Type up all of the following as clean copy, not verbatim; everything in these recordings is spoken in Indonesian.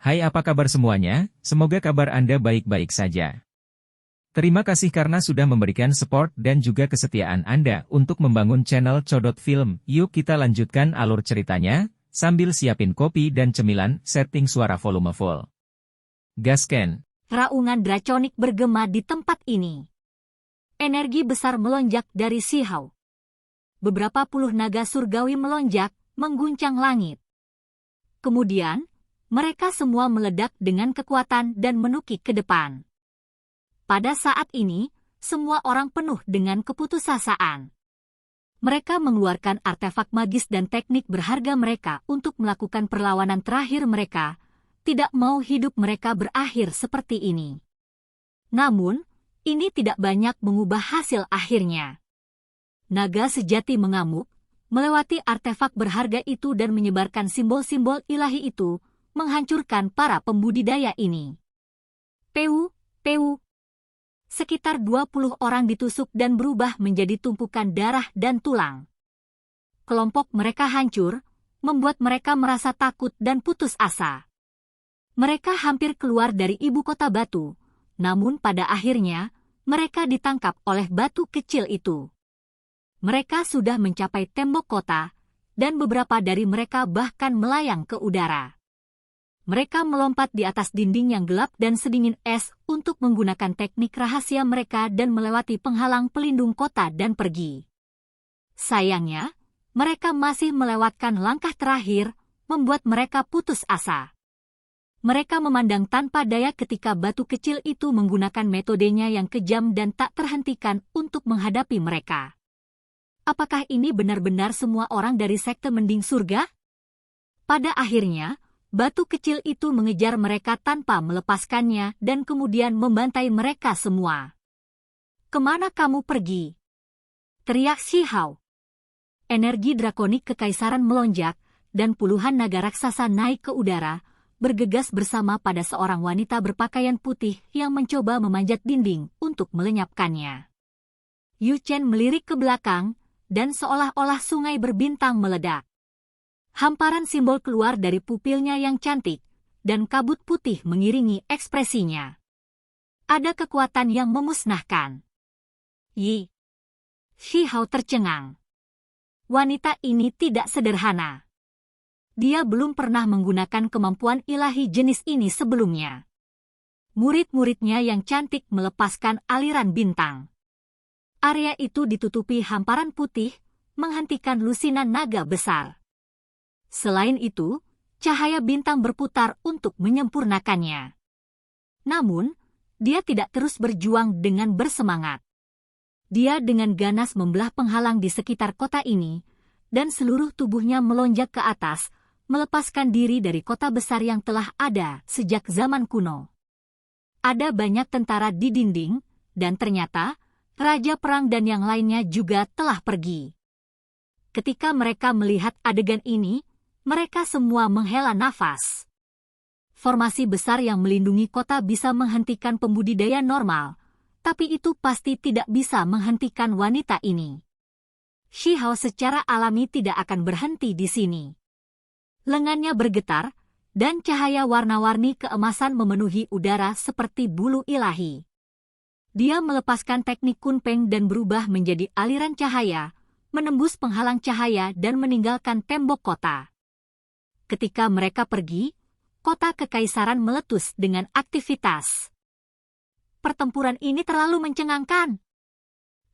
Hai, apa kabar semuanya? Semoga kabar Anda baik-baik saja. Terima kasih karena sudah memberikan support dan juga kesetiaan Anda untuk membangun channel Codot Film. Yuk kita lanjutkan alur ceritanya, sambil siapin kopi dan cemilan, setting suara volume full. Gasken. Raungan draconik bergema di tempat ini. Energi besar melonjak dari Shihao. Beberapa puluh naga surgawi melonjak, mengguncang langit. Kemudian, mereka semua meledak dengan kekuatan dan menukik ke depan. Pada saat ini, semua orang penuh dengan keputusasaan. Mereka mengeluarkan artefak magis dan teknik berharga mereka untuk melakukan perlawanan terakhir mereka, tidak mau hidup mereka berakhir seperti ini. Namun, ini tidak banyak mengubah hasil akhirnya. Naga sejati mengamuk, melewati artefak berharga itu dan menyebarkan simbol-simbol ilahi itu, menghancurkan para pembudidaya ini. Peu. Sekitar 20 orang ditusuk dan berubah menjadi tumpukan darah dan tulang. Kelompok mereka hancur, membuat mereka merasa takut dan putus asa. Mereka hampir keluar dari ibu kota batu, namun pada akhirnya, mereka ditangkap oleh batu kecil itu. Mereka sudah mencapai tembok kota, dan beberapa dari mereka bahkan melayang ke udara. Mereka melompat di atas dinding yang gelap dan sedingin es untuk menggunakan teknik rahasia mereka dan melewati penghalang pelindung kota dan pergi. Sayangnya, mereka masih melewatkan langkah terakhir, membuat mereka putus asa. Mereka memandang tanpa daya ketika batu kecil itu menggunakan metodenya yang kejam dan tak terhentikan untuk menghadapi mereka. Apakah ini benar-benar semua orang dari sekte mending surga? Pada akhirnya, batu kecil itu mengejar mereka tanpa melepaskannya dan kemudian membantai mereka semua. "Kemana kamu pergi?" teriak Shihao. Energi drakonik kekaisaran melonjak, dan puluhan naga raksasa naik ke udara, bergegas bersama pada seorang wanita berpakaian putih yang mencoba memanjat dinding untuk melenyapkannya. Yu Chen melirik ke belakang, dan seolah-olah sungai berbintang meledak. Hamparan simbol keluar dari pupilnya yang cantik, dan kabut putih mengiringi ekspresinya. Ada kekuatan yang memusnahkan. Yi. Shihao tercengang. Wanita ini tidak sederhana. Dia belum pernah menggunakan kemampuan ilahi jenis ini sebelumnya. Murid-muridnya yang cantik melepaskan aliran bintang. Area itu ditutupi hamparan putih, menghentikan lusinan naga besar. Selain itu, cahaya bintang berputar untuk menyempurnakannya. Namun, dia tidak terus berjuang dengan bersemangat. Dia dengan ganas membelah penghalang di sekitar kota ini, dan seluruh tubuhnya melonjak ke atas, melepaskan diri dari kota besar yang telah ada sejak zaman kuno. Ada banyak tentara di dinding, dan ternyata, raja perang dan yang lainnya juga telah pergi. Ketika mereka melihat adegan ini, mereka semua menghela nafas. Formasi besar yang melindungi kota bisa menghentikan pembudidaya normal, tapi itu pasti tidak bisa menghentikan wanita ini. Shihao secara alami tidak akan berhenti di sini. Lengannya bergetar, dan cahaya warna-warni keemasan memenuhi udara seperti bulu ilahi. Dia melepaskan teknik kunpeng dan berubah menjadi aliran cahaya, menembus penghalang cahaya dan meninggalkan tembok kota. Ketika mereka pergi, kota kekaisaran meletus dengan aktivitas. Pertempuran ini terlalu mencengangkan.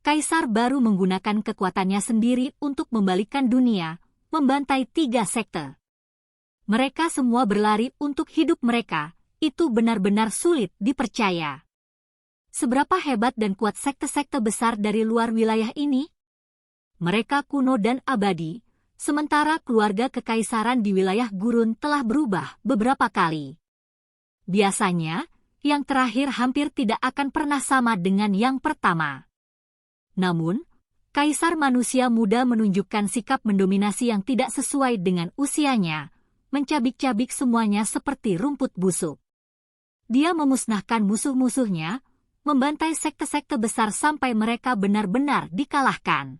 Kaisar baru menggunakan kekuatannya sendiri untuk membalikkan dunia, membantai 3 sekte. Mereka semua berlari untuk hidup mereka, itu benar-benar sulit dipercaya. Seberapa hebat dan kuat sekte-sekte besar dari luar wilayah ini? Mereka kuno dan abadi, sementara keluarga kekaisaran di wilayah gurun telah berubah beberapa kali. Biasanya, yang terakhir hampir tidak akan pernah sama dengan yang pertama. Namun, kaisar manusia muda menunjukkan sikap mendominasi yang tidak sesuai dengan usianya, mencabik-cabik semuanya seperti rumput busuk. Dia memusnahkan musuh-musuhnya, membantai sekte-sekte besar sampai mereka benar-benar dikalahkan.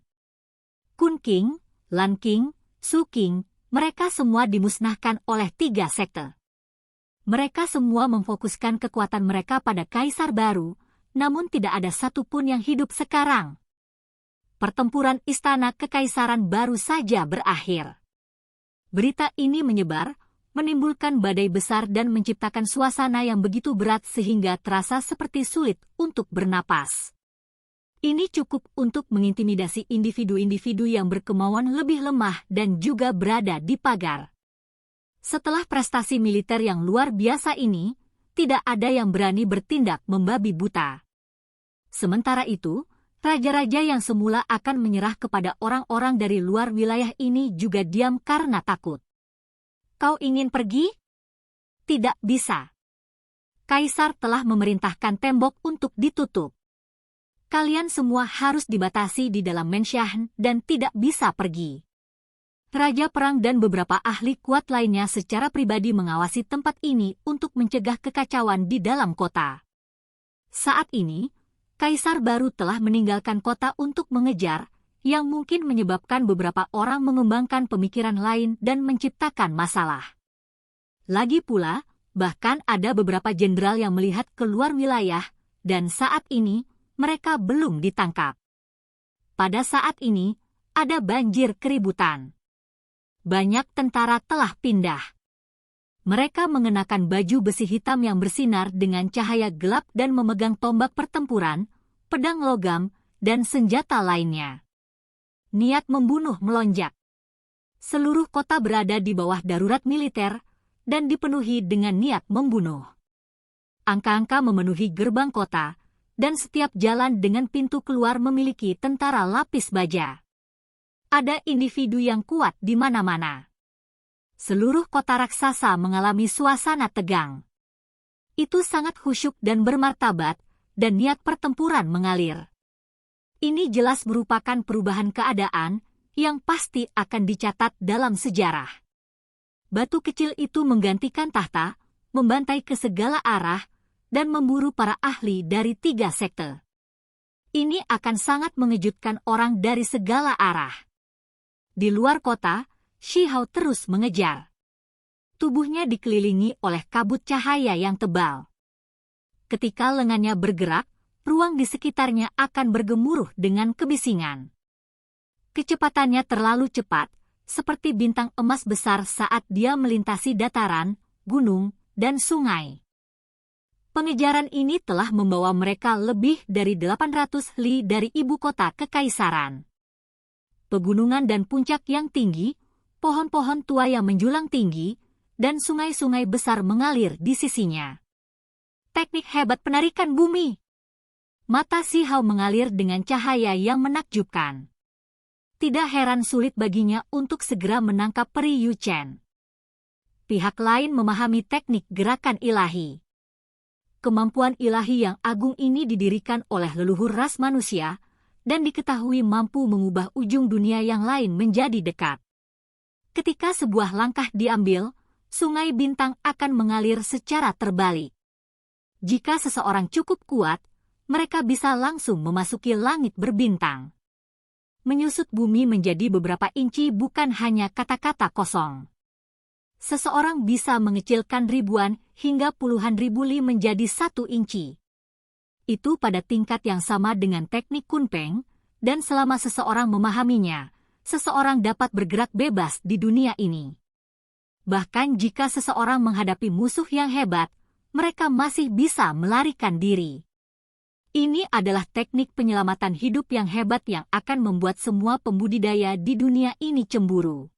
Kun King, Lan King, Su King, mereka semua dimusnahkan oleh 3 sekte. Mereka semua memfokuskan kekuatan mereka pada kaisar baru, namun tidak ada satupun yang hidup sekarang. Pertempuran istana kekaisaran baru saja berakhir. Berita ini menyebar, menimbulkan badai besar dan menciptakan suasana yang begitu berat sehingga terasa seperti sulit untuk bernapas. Ini cukup untuk mengintimidasi individu-individu yang berkemauan lebih lemah dan juga berada di pagar. Setelah prestasi militer yang luar biasa ini, tidak ada yang berani bertindak membabi buta. Sementara itu, raja-raja yang semula akan menyerah kepada orang-orang dari luar wilayah ini juga diam karena takut. Kau ingin pergi? Tidak bisa. Kaisar telah memerintahkan tembok untuk ditutup. Kalian semua harus dibatasi di dalam Menshahan dan tidak bisa pergi. Raja perang dan beberapa ahli kuat lainnya secara pribadi mengawasi tempat ini untuk mencegah kekacauan di dalam kota. Saat ini, Kaisar baru telah meninggalkan kota untuk mengejar, yang mungkin menyebabkan beberapa orang mengembangkan pemikiran lain dan menciptakan masalah. Lagi pula, bahkan ada beberapa jenderal yang melihat keluar wilayah, dan saat ini, mereka belum ditangkap. Pada saat ini, ada banjir keributan. Banyak tentara telah pindah. Mereka mengenakan baju besi hitam yang bersinar dengan cahaya gelap dan memegang tombak pertempuran, pedang logam, dan senjata lainnya. Niat membunuh melonjak. Seluruh kota berada di bawah darurat militer dan dipenuhi dengan niat membunuh. Angka-angka memenuhi gerbang kota, dan setiap jalan dengan pintu keluar memiliki tentara lapis baja. Ada individu yang kuat di mana-mana. Seluruh kota raksasa mengalami suasana tegang. Itu sangat khusyuk dan bermartabat, dan niat pertempuran mengalir. Ini jelas merupakan perubahan keadaan yang pasti akan dicatat dalam sejarah. Batu kecil itu menggantikan tahta, membantai ke segala arah, dan memburu para ahli dari 3 sekte. Ini akan sangat mengejutkan orang dari segala arah. Di luar kota, Shi Hao terus mengejar. Tubuhnya dikelilingi oleh kabut cahaya yang tebal. Ketika lengannya bergerak, ruang di sekitarnya akan bergemuruh dengan kebisingan. Kecepatannya terlalu cepat, seperti bintang emas besar saat dia melintasi dataran, gunung, dan sungai. Pengejaran ini telah membawa mereka lebih dari 800 li dari ibu kota kekaisaran. Pegunungan dan puncak yang tinggi, pohon-pohon tua yang menjulang tinggi, dan sungai-sungai besar mengalir di sisinya. Teknik hebat penarikan bumi. Mata Shi Hao mengalir dengan cahaya yang menakjubkan. Tidak heran sulit baginya untuk segera menangkap peri Yu Chen. Pihak lain memahami teknik gerakan ilahi. Kemampuan ilahi yang agung ini didirikan oleh leluhur ras manusia, dan diketahui mampu mengubah ujung dunia yang lain menjadi dekat. Ketika sebuah langkah diambil, sungai bintang akan mengalir secara terbalik. Jika seseorang cukup kuat, mereka bisa langsung memasuki langit berbintang. Menyusut bumi menjadi beberapa inci bukan hanya kata-kata kosong. Seseorang bisa mengecilkan ribuan hingga puluhan ribu li menjadi 1 inci. Itu pada tingkat yang sama dengan teknik Kunpeng, dan selama seseorang memahaminya, seseorang dapat bergerak bebas di dunia ini. Bahkan jika seseorang menghadapi musuh yang hebat, mereka masih bisa melarikan diri. Ini adalah teknik penyelamatan hidup yang hebat yang akan membuat semua pembudidaya di dunia ini cemburu.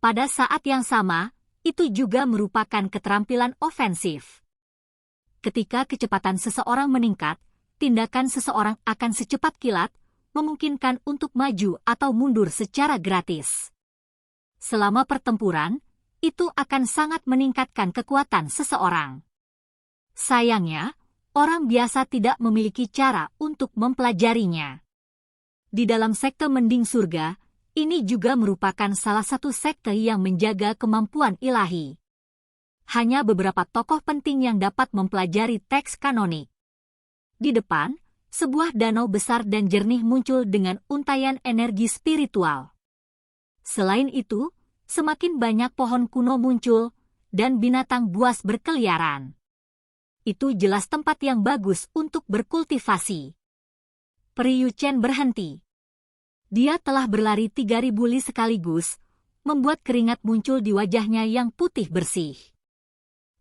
Pada saat yang sama, itu juga merupakan keterampilan ofensif. Ketika kecepatan seseorang meningkat, tindakan seseorang akan secepat kilat, memungkinkan untuk maju atau mundur secara gratis. Selama pertempuran, itu akan sangat meningkatkan kekuatan seseorang. Sayangnya, orang biasa tidak memiliki cara untuk mempelajarinya. Di dalam sekte Mending Surga, ini juga merupakan salah satu sekte yang menjaga kemampuan ilahi. Hanya beberapa tokoh penting yang dapat mempelajari teks kanonik. Di depan, sebuah danau besar dan jernih muncul dengan untaian energi spiritual. Selain itu, semakin banyak pohon kuno muncul, dan binatang buas berkeliaran. Itu jelas tempat yang bagus untuk berkultivasi. Peri Yuchen berhenti. Dia telah berlari 3.000 li sekaligus, membuat keringat muncul di wajahnya yang putih bersih.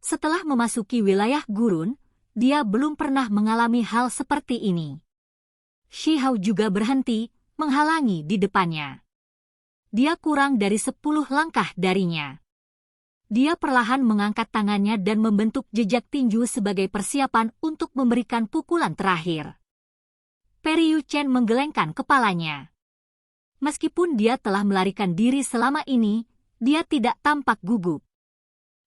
Setelah memasuki wilayah gurun, dia belum pernah mengalami hal seperti ini. Shi Hao juga berhenti, menghalangi di depannya. Dia kurang dari 10 langkah darinya. Dia perlahan mengangkat tangannya dan membentuk jejak tinju sebagai persiapan untuk memberikan pukulan terakhir. Peri Yuchen menggelengkan kepalanya. Meskipun dia telah melarikan diri selama ini, dia tidak tampak gugup.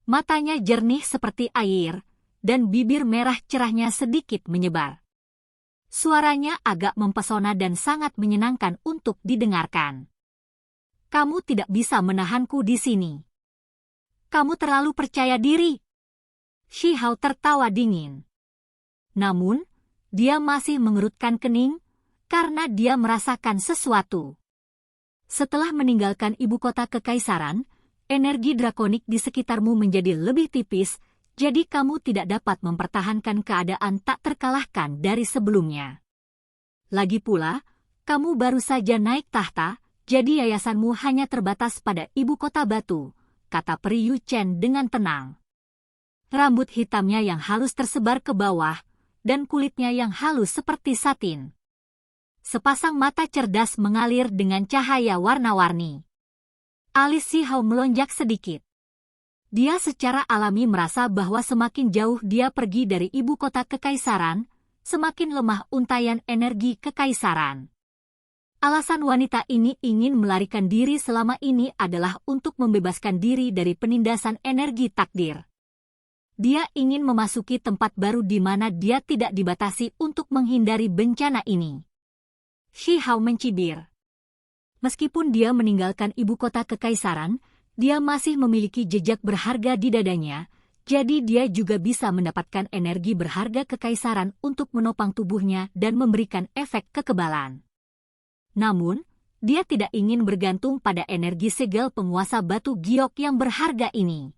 Matanya jernih seperti air, dan bibir merah cerahnya sedikit menyebar. Suaranya agak mempesona dan sangat menyenangkan untuk didengarkan. Kamu tidak bisa menahanku di sini. Kamu terlalu percaya diri. Shi Hao tertawa dingin. Namun, dia masih mengerutkan kening karena dia merasakan sesuatu. Setelah meninggalkan ibu kota kekaisaran, energi drakonik di sekitarmu menjadi lebih tipis, jadi kamu tidak dapat mempertahankan keadaan tak terkalahkan dari sebelumnya. Lagi pula, kamu baru saja naik tahta, jadi yayasanmu hanya terbatas pada ibu kota batu, kata Peri Yuchen dengan tenang. Rambut hitamnya yang halus tersebar ke bawah, dan kulitnya yang halus seperti satin. Sepasang mata cerdas mengalir dengan cahaya warna-warni. Alis Shi Hao melonjak sedikit. Dia secara alami merasa bahwa semakin jauh dia pergi dari ibu kota kekaisaran, semakin lemah untaian energi kekaisaran. Alasan wanita ini ingin melarikan diri selama ini adalah untuk membebaskan diri dari penindasan energi takdir. Dia ingin memasuki tempat baru di mana dia tidak dibatasi untuk menghindari bencana ini. Shi Hao mencibir. Meskipun dia meninggalkan ibu kota kekaisaran, dia masih memiliki jejak berharga di dadanya, jadi dia juga bisa mendapatkan energi berharga kekaisaran untuk menopang tubuhnya dan memberikan efek kekebalan. Namun, dia tidak ingin bergantung pada energi segel penguasa batu giok yang berharga ini.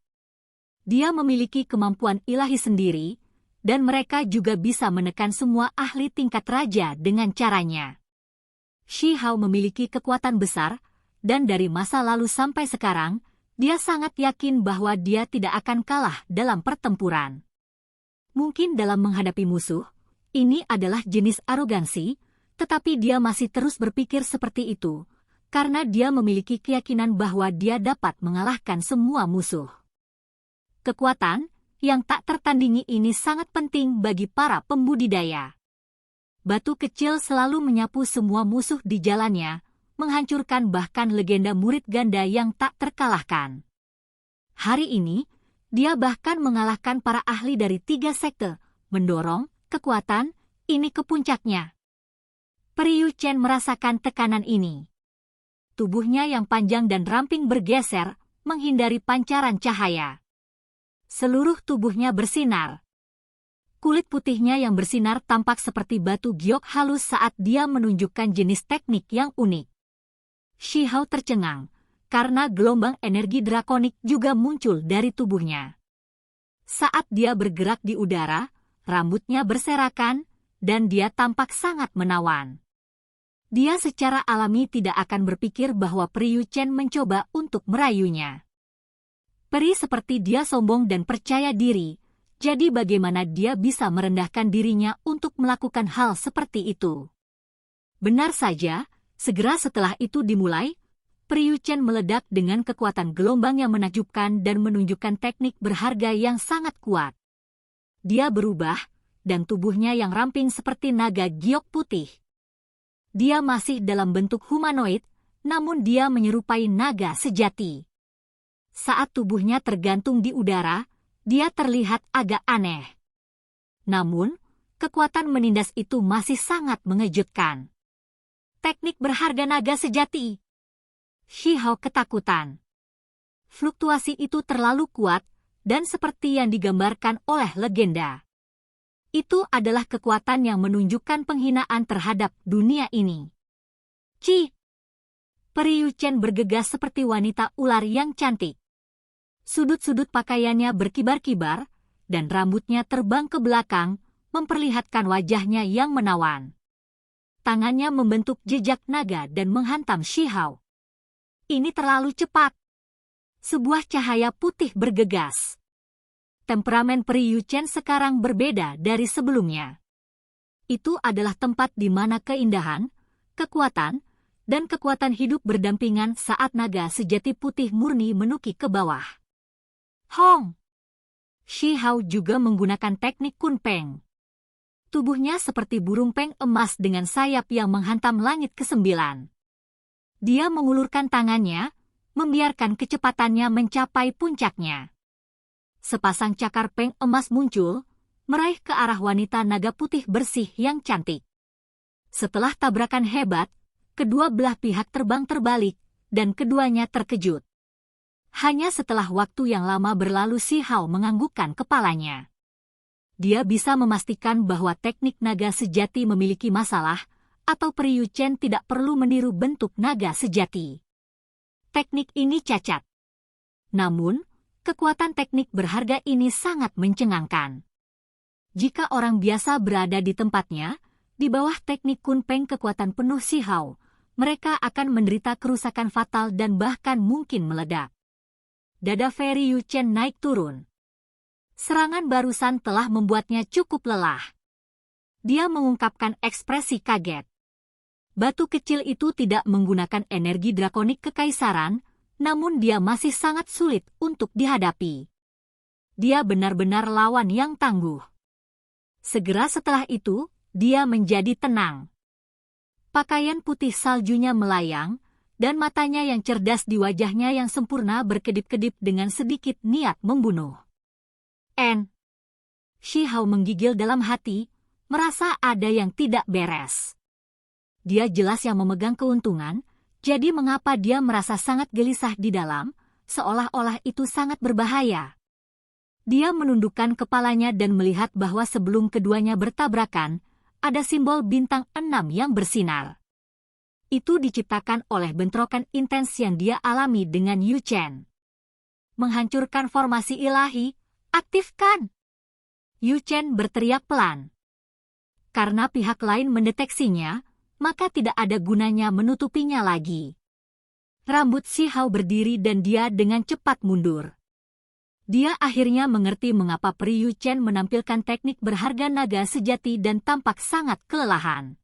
Dia memiliki kemampuan ilahi sendiri, dan mereka juga bisa menekan semua ahli tingkat raja dengan caranya. Shi Hao memiliki kekuatan besar, dan dari masa lalu sampai sekarang, dia sangat yakin bahwa dia tidak akan kalah dalam pertempuran. Mungkin dalam menghadapi musuh, ini adalah jenis arogansi, tetapi dia masih terus berpikir seperti itu, karena dia memiliki keyakinan bahwa dia dapat mengalahkan semua musuh. Kekuatan yang tak tertandingi ini sangat penting bagi para pembudidaya. Batu kecil selalu menyapu semua musuh di jalannya, menghancurkan bahkan legenda murid ganda yang tak terkalahkan. Hari ini, dia bahkan mengalahkan para ahli dari 3 sekte, mendorong kekuatan ini ke puncaknya. Peri Yuchen merasakan tekanan ini. Tubuhnya yang panjang dan ramping bergeser, menghindari pancaran cahaya. Seluruh tubuhnya bersinar. Kulit putihnya yang bersinar tampak seperti batu giok halus saat dia menunjukkan jenis teknik yang unik. Shi Hao tercengang, karena gelombang energi drakonik juga muncul dari tubuhnya. Saat dia bergerak di udara, rambutnya berserakan, dan dia tampak sangat menawan. Dia secara alami tidak akan berpikir bahwa Peri Yuchen mencoba untuk merayunya. Peri seperti dia sombong dan percaya diri, jadi bagaimana dia bisa merendahkan dirinya untuk melakukan hal seperti itu? Benar saja, segera setelah itu dimulai, Peri Yuchen meledak dengan kekuatan gelombang yang menakjubkan dan menunjukkan teknik berharga yang sangat kuat. Dia berubah, dan tubuhnya yang ramping seperti naga giok putih. Dia masih dalam bentuk humanoid, namun dia menyerupai naga sejati. Saat tubuhnya tergantung di udara, dia terlihat agak aneh. Namun, kekuatan menindas itu masih sangat mengejutkan. Teknik berharga naga sejati. Shi Hao ketakutan. Fluktuasi itu terlalu kuat, dan seperti yang digambarkan oleh legenda. Itu adalah kekuatan yang menunjukkan penghinaan terhadap dunia ini. Ci! Peri Yuchen bergegas seperti wanita ular yang cantik. Sudut-sudut pakaiannya berkibar-kibar, dan rambutnya terbang ke belakang, memperlihatkan wajahnya yang menawan. Tangannya membentuk jejak naga dan menghantam Shihao. Ini terlalu cepat. Sebuah cahaya putih bergegas. Temperamen Peri Yuchen sekarang berbeda dari sebelumnya. Itu adalah tempat di mana keindahan, kekuatan, dan kekuatan hidup berdampingan saat naga sejati putih murni menukik ke bawah. Hong! Shihao juga menggunakan teknik Kunpeng. Tubuhnya seperti burung peng emas dengan sayap yang menghantam langit ke-9. Dia mengulurkan tangannya, membiarkan kecepatannya mencapai puncaknya. Sepasang cakar peng emas muncul, meraih ke arah wanita naga putih bersih yang cantik. Setelah tabrakan hebat, kedua belah pihak terbang terbalik, dan keduanya terkejut. Hanya setelah waktu yang lama berlalu Shihao menganggukkan kepalanya. Dia bisa memastikan bahwa teknik naga sejati memiliki masalah, atau Peri Yuchen tidak perlu meniru bentuk naga sejati. Teknik ini cacat. Namun, kekuatan teknik berharga ini sangat mencengangkan. Jika orang biasa berada di tempatnya, di bawah teknik Kunpeng kekuatan penuh Shihao, mereka akan menderita kerusakan fatal dan bahkan mungkin meledak. Dada Peri Yuchen naik turun. Serangan barusan telah membuatnya cukup lelah. Dia mengungkapkan ekspresi kaget. Batu kecil itu tidak menggunakan energi drakonik kekaisaran, namun dia masih sangat sulit untuk dihadapi. Dia benar-benar lawan yang tangguh. Segera setelah itu, dia menjadi tenang. Pakaian putih saljunya melayang, dan matanya yang cerdas di wajahnya yang sempurna berkedip-kedip dengan sedikit niat membunuh. Shihao menggigil dalam hati, merasa ada yang tidak beres. Dia jelas yang memegang keuntungan, jadi mengapa dia merasa sangat gelisah di dalam, seolah-olah itu sangat berbahaya. Dia menundukkan kepalanya dan melihat bahwa sebelum keduanya bertabrakan, ada simbol bintang 6 yang bersinar. Itu diciptakan oleh bentrokan intens yang dia alami dengan Yuchen. Menghancurkan formasi ilahi, aktifkan! Yuchen berteriak pelan. Karena pihak lain mendeteksinya, maka tidak ada gunanya menutupinya lagi. Rambut Shihao berdiri dan dia dengan cepat mundur. Dia akhirnya mengerti mengapa Peri Yuchen menampilkan teknik berharga naga sejati dan tampak sangat kelelahan.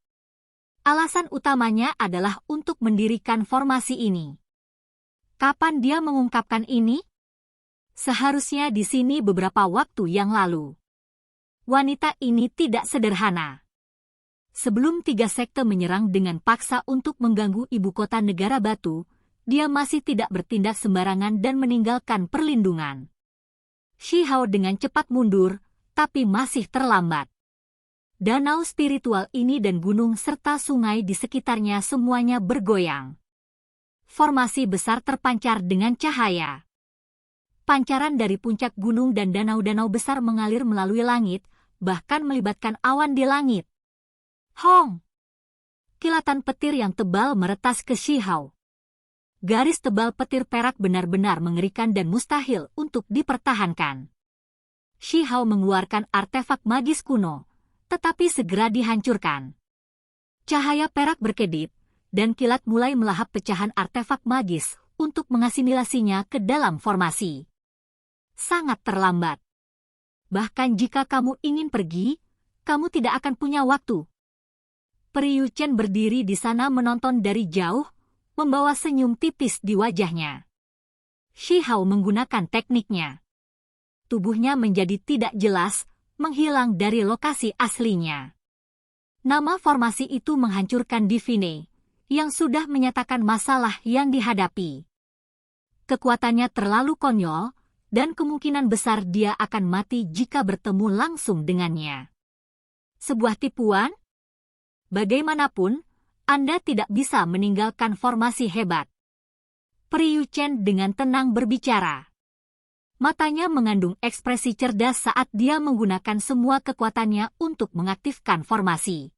Alasan utamanya adalah untuk mendirikan formasi ini. Kapan dia mengungkapkan ini? Seharusnya di sini beberapa waktu yang lalu. Wanita ini tidak sederhana. Sebelum 3 sekte menyerang dengan paksa untuk mengganggu ibu kota negara batu, dia masih tidak bertindak sembarangan dan meninggalkan perlindungan. Shihao dengan cepat mundur, tapi masih terlambat. Danau spiritual ini dan gunung serta sungai di sekitarnya semuanya bergoyang. Formasi besar terpancar dengan cahaya. Pancaran dari puncak gunung dan danau-danau besar mengalir melalui langit, bahkan melibatkan awan di langit. Hong! Kilatan petir yang tebal meretas ke Shihao. Garis tebal petir perak benar-benar mengerikan dan mustahil untuk dipertahankan. Shihao mengeluarkan artefak magis kuno, tetapi segera dihancurkan. Cahaya perak berkedip, dan kilat mulai melahap pecahan artefak magis untuk mengasimilasinya ke dalam formasi. Sangat terlambat. Bahkan jika kamu ingin pergi, kamu tidak akan punya waktu. Peri Yuchen berdiri di sana menonton dari jauh, membawa senyum tipis di wajahnya. Shihao menggunakan tekniknya. Tubuhnya menjadi tidak jelas, menghilang dari lokasi aslinya. Nama formasi itu menghancurkan Divine, yang sudah menyatakan masalah yang dihadapi. Kekuatannya terlalu konyol, dan kemungkinan besar dia akan mati jika bertemu langsung dengannya. Sebuah tipuan? Bagaimanapun, Anda tidak bisa meninggalkan formasi hebat. Peri Yuchen dengan tenang berbicara. Matanya mengandung ekspresi cerdas saat dia menggunakan semua kekuatannya untuk mengaktifkan formasi.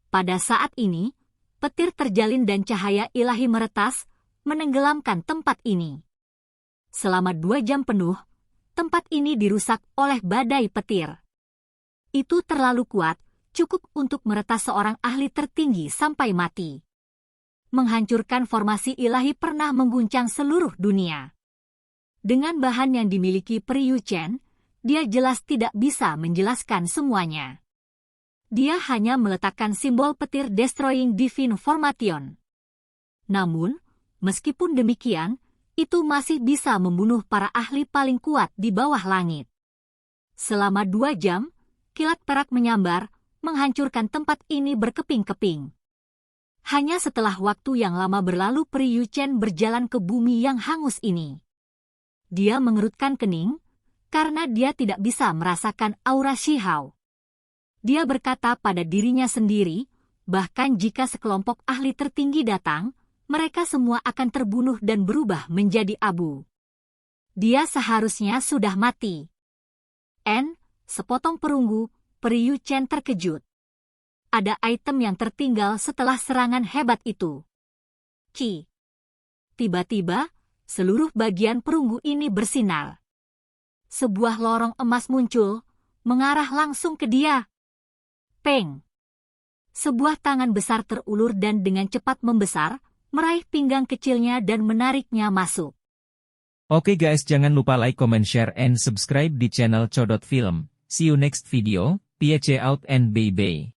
Pada saat ini, petir terjalin dan cahaya ilahi meretas, menenggelamkan tempat ini. Selama 2 jam penuh, tempat ini dirusak oleh badai petir. Itu terlalu kuat, cukup untuk meretas seorang ahli tertinggi sampai mati. Menghancurkan formasi ilahi pernah mengguncang seluruh dunia. Dengan bahan yang dimiliki Pri Yu Chen, dia jelas tidak bisa menjelaskan semuanya. Dia hanya meletakkan simbol petir Destroying Divine Formation. Namun, meskipun demikian, itu masih bisa membunuh para ahli paling kuat di bawah langit. Selama 2 jam, kilat perak menyambar, menghancurkan tempat ini berkeping-keping. Hanya setelah waktu yang lama berlalu Pri Yu Chen berjalan ke bumi yang hangus ini. Dia mengerutkan kening, karena dia tidak bisa merasakan aura Shihao. Dia berkata pada dirinya sendiri, bahkan jika sekelompok ahli tertinggi datang, mereka semua akan terbunuh dan berubah menjadi abu. Dia seharusnya sudah mati. Sepotong perunggu, Pri Yu Chen terkejut. Ada item yang tertinggal setelah serangan hebat itu. Ki. Tiba-tiba, seluruh bagian perunggu ini bersinar. Sebuah lorong emas muncul, mengarah langsung ke dia. Peng. Sebuah tangan besar terulur dan dengan cepat membesar, meraih pinggang kecilnya dan menariknya masuk. Oke guys, jangan lupa like, comment, share, and subscribe di channel Codot Film. See you next video, peace out and bye-bye.